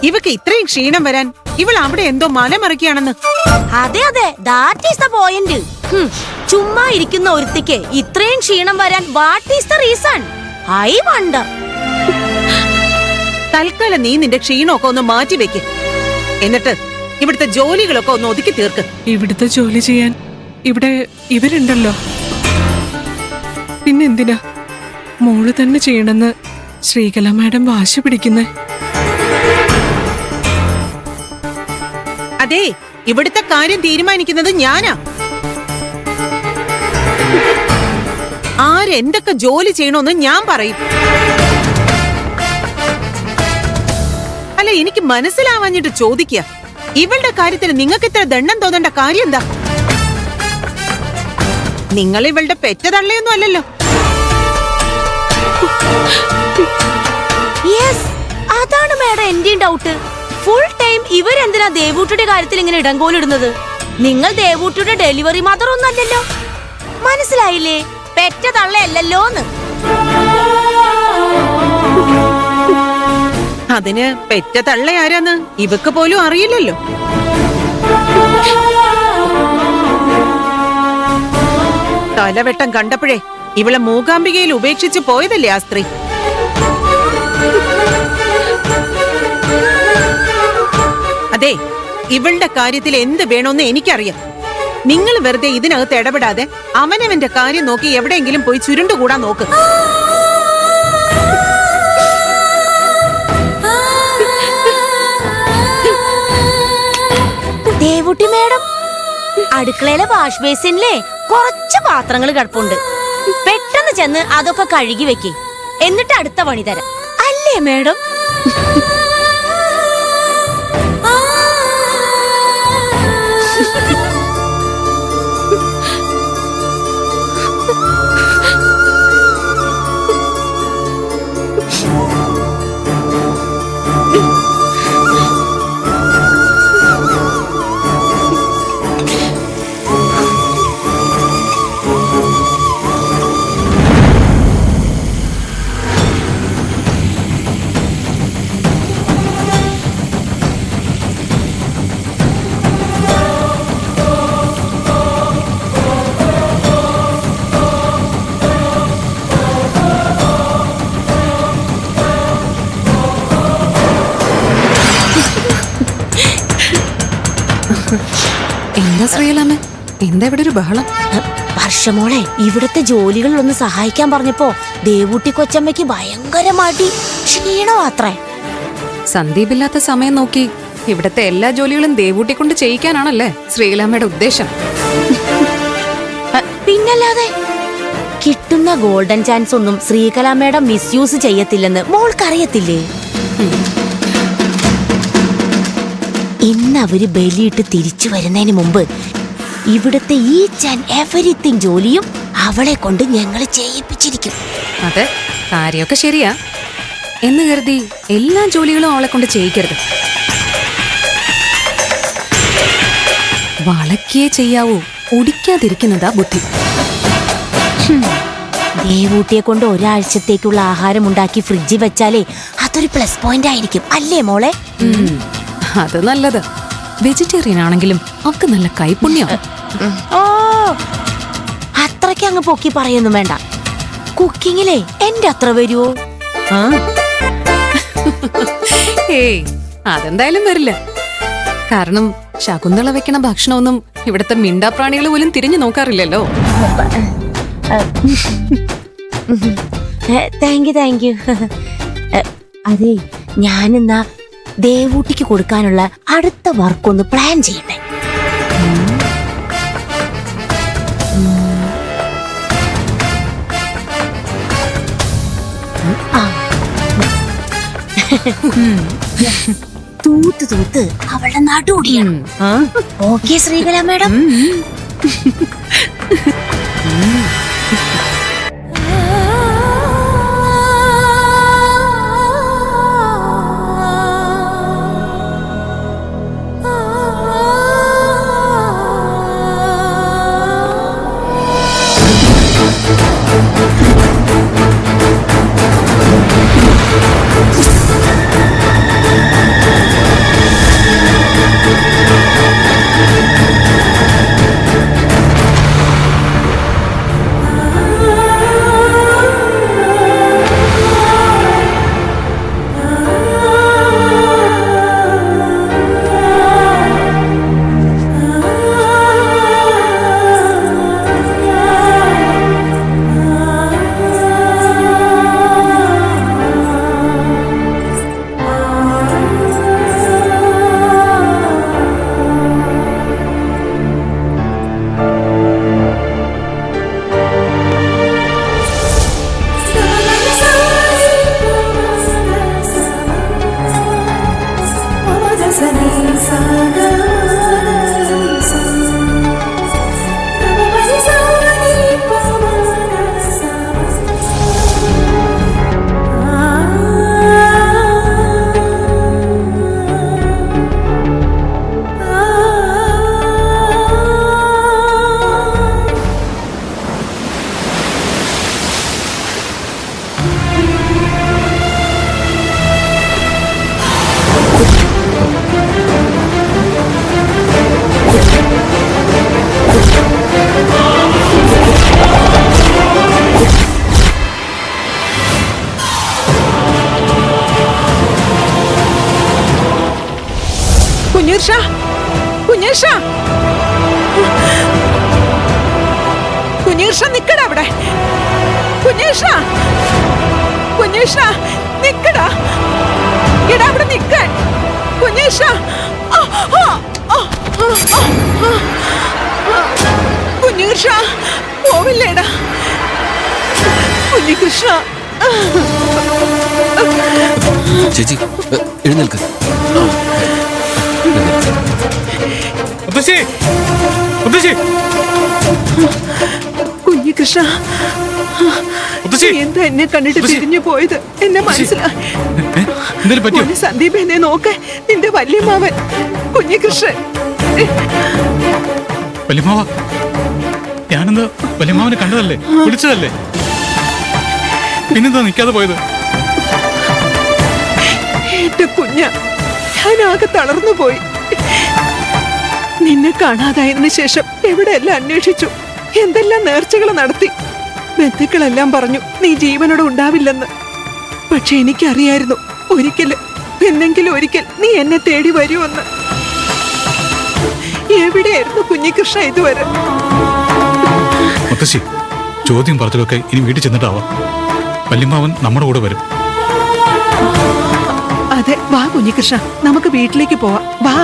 ഇവക്ക് ഇത്രയും ക്ഷീണം വരാൻ ഇവൾ അവിടെ എന്തോ മലമറിക്കുകയാണെന്ന്. അതെ അതെ, ദാറ്റ് ഈസ് ദ പോയിന്റ്. ചുമ്മാ ഇരിക്കുന്ന ഒരുത്തിക്ക് ഇത്രയും ക്ഷീണം വരാൻ what is the reason? I wonder. തൽക്കാലം നീ നിന്റെ ക്ഷീണമൊക്കെ ഒന്ന് മാറ്റി വെക്ക്. എന്നിട്ട് ഇവിടുത്തെ ജോലികളൊക്കെ ഒന്ന് ഒതുക്കി തീർക്ക്. ഇവിടുത്തെ ജോലി ചെയ്യാൻ ഇവിടെ ഇവരുണ്ടല്ലോ. പിന്നെന്തിനാ മോള് തന്നെ ചെയ്യണമെന്ന് ശ്രീകല മാഡം വാശി പിടിക്കുന്നേ? അതെ, ഇവിടുത്തെ കാര്യം തീരുമാനിക്കുന്നത് ഞാനാ. ആരെന്തൊക്കെ ജോലി ചെയ്യണമെന്ന് ഞാൻ പറയും. അല്ല, എനിക്ക് മനസ്സിലാവാഞ്ഞിട്ട് ചോദിക്കുക, ഇവളുടെ കാര്യത്തിൽ നിങ്ങൾക്ക് ഇത്ര ദണ്ണം തോന്നേണ്ട കാര്യം എന്താ? നിങ്ങൾ ഇവളുടെ പെറ്റ തള്ളയൊന്നും അല്ലല്ലോ. അതാണ് മാഡം എന്റെയും ഡൗട്ട്. ഫുൾ ടൈം ഇവരെന്തിനാ ദേവൂട്ടിയുടെ കാര്യത്തിൽ ഇങ്ങനെ ഇടങ്കോലിടുന്നത്? നിങ്ങൾ ദേവൂട്ടിയുടെ ഡെലിവറി മദർ ഒന്നും അല്ലല്ലോ. മനസ്സിലായില്ലേ? പെറ്റ തള്ളയല്ലല്ലോന്ന്. അതിന് പെറ്റ തള്ള ആരാന്ന് ഇവക്ക് പോലും അറിയില്ലല്ലോ. തലവെട്ടം കണ്ടപ്പോഴേ ഇവളെ മൂകാംബികയിൽ ഉപേക്ഷിച്ച് പോയതല്ലേ ആ സ്ത്രീ. അതെ, ഇവളുടെ കാര്യത്തിൽ എന്ത് വേണമെന്ന് എനിക്കറിയാം. നിങ്ങൾ വെറുതെ ഇതിനകത്ത് ഇടപെടാതെ അവനവന്റെ കാര്യം നോക്കി എവിടെയെങ്കിലും പോയി ചുരുണ്ടുകൂടാൻ നോക്ക്. ദേവുട്ടി മേഡം, അടുക്കളയിലെ വാഷ് ബേസിനിലെ കുറച്ച് പാത്രങ്ങൾ കിടപ്പുണ്ട്. പെട്ടെന്ന് ചെന്ന് അതൊക്കെ കഴുകി വെക്ക്. എന്നിട്ട് അടുത്ത പണി തരാം, അല്ലേ മേഡം? എന്താ ശ്രീകലാമ്മ, എന്താ ഇവിടെ ഒരു ബഹളം? വർഷമോളെ, ഇവിടുത്തെ ജോലികളിലൊന്ന് സഹായിക്കാൻ പറഞ്ഞപ്പോ ദേവൂട്ടി കൊച്ചമ്മയ്ക്ക് ഭയങ്കര മടി, ക്ഷീണമാത്രേ. സന്ദീപില്ലാത്ത സമയം നോക്കി ഇവിടത്തെ എല്ലാ ജോലികളും ദേവൂട്ടി കൊണ്ട് ചെയ്യിക്കാനാണല്ലേ ശ്രീകലാമ്മയുടെ ഉദ്ദേശം? പിന്നല്ലാതെ, കിട്ടുന്ന ഗോൾഡൻ ചാൻസ് ഒന്നും ശ്രീകലാമ്മയുടെ മിസ്യൂസ് ചെയ്യത്തില്ലെന്ന് മോൾക്കറിയത്തില്ലേ? ഇന്ന് അവര് ബലിയിട്ട് തിരിച്ചു വരുന്നതിന് മുമ്പ് ഇവിടുത്തെ ഈച്ച് ആൻഡ് എവരിത്തിങ് ജോലിയും അവളെ കൊണ്ട് ഞങ്ങൾ ചെയ്യിപ്പിച്ചിരിക്കും. അതെ, കാര്യമൊക്കെ ശരിയാ എന്ന് കരുതി എല്ലാ ജോലികളും അവളെ കൊണ്ട് ചെയ്യിക്കരുത്. വളക്കിയേ ചെയ്യാവൂ, ഒടിക്കാതിരിക്കുന്നതാ ബുദ്ധി. ദേവൂട്ടിയെ കൊണ്ട് ഒരാഴ്ചത്തേക്കുള്ള ആഹാരം ഉണ്ടാക്കി ഫ്രിഡ്ജിൽ വെച്ചാലേ അതൊരു പ്ലസ് പോയിന്റ് ആയിരിക്കും, അല്ലേ മോളെ? അത് നല്ലത്. വെജിറ്റേറിയൻ ആണെങ്കിലും അവക്ക് നല്ല കൈപുണ്യം. ഓ, അത്രയ്ക്ക് അങ്ങ് പൊക്കി പറയൊന്നും വേണ്ട. കുക്കിങ്ങിലെ എന്റെ അത്ര വരുവോ? ഏയ്, അതെന്തായാലും വരില്ല. കാരണം ശകുന്തള വെക്കണ ഭക്ഷണമൊന്നും ഇവിടുത്തെ മിണ്ടാപ്രാണികൾ പോലും തിരിഞ്ഞു നോക്കാറില്ലല്ലോ. Thank you. അതെ, ഞാനെന്നാ ദേവൂട്ടിക്ക് കൊടുക്കാനുള്ള അടുത്ത വർക്കൊന്ന് പ്ലാൻ ചെയ്യട്ടെ. തൂത്ത് തൂത്ത് അവളുടെ നടുടിയാണ്. Okay Sreekala madam. കുഞ്ഞീർഷ കുഞ്ഞീർഷ കുഞ്ഞീർഷ നിക്കടാ അവിടെ. കുഞ്ഞീർഷ കുഞ്ഞീർഷ നിക്കടാ. എടാ അവിടെ നിക്കാൻ. കുഞ്ഞീർഷ കുഞ്ഞീർഷ പോവില്ലേടാ. കുഞ്ഞികൃഷ്ണ ചേച്ചി എഴുന്നേൽക്ക്. കുഞ്ഞികൃഷ്ണ എന്താ എന്നെ കണ്ടിട്ട് തിരിഞ്ഞു പോയത്? എന്നെ മനസ്സിലായി. സന്ദീപ് എന്നെ നോക്ക്. നിന്റെ വല്യമാവൻ കുഞ്ഞികൃഷ്ണൻ. വല്യമാവ, ഞാനെന്താ വല്യമാവനെ കണ്ടതല്ലേ, വിളിച്ചതല്ലേ, പിന്നെന്താ നിൽക്കാതെ പോയത്? എന്റെ കുഞ്ഞ, ഞാനാകെ തളർന്നു പോയി. നിന്നെ കാണാതായതിനു ശേഷം എവിടെയെല്ലാം അന്വേഷിച്ചു, എന്തെല്ലാം നേർച്ചകൾ നടത്തി. ബന്ധുക്കളെല്ലാം പറഞ്ഞു നീ ജീവനോടെ ഉണ്ടാവില്ലെന്ന്. പക്ഷെ എനിക്കറിയായിരുന്നു എന്നെങ്കിലും ഒരിക്കൽ നീ എന്നെ തേടി വരുമെന്ന്. എവിടെയായിരുന്നു കുഞ്ഞികൃഷ്ണ ഇതുവരെ? മുത്തശ്ശി, ചോദ്യം പറച്ചിലൊക്കെ ഇനി വീട്ടിൽ ചെന്നിട്ടാവാം. വല്യമ്മാവൻ നമ്മുടെ കൂടെ വരും. അതെ, വാ കുഞ്ഞികൃഷ്ണ, നമുക്ക് വീട്ടിലേക്ക് പോവാം. വാ.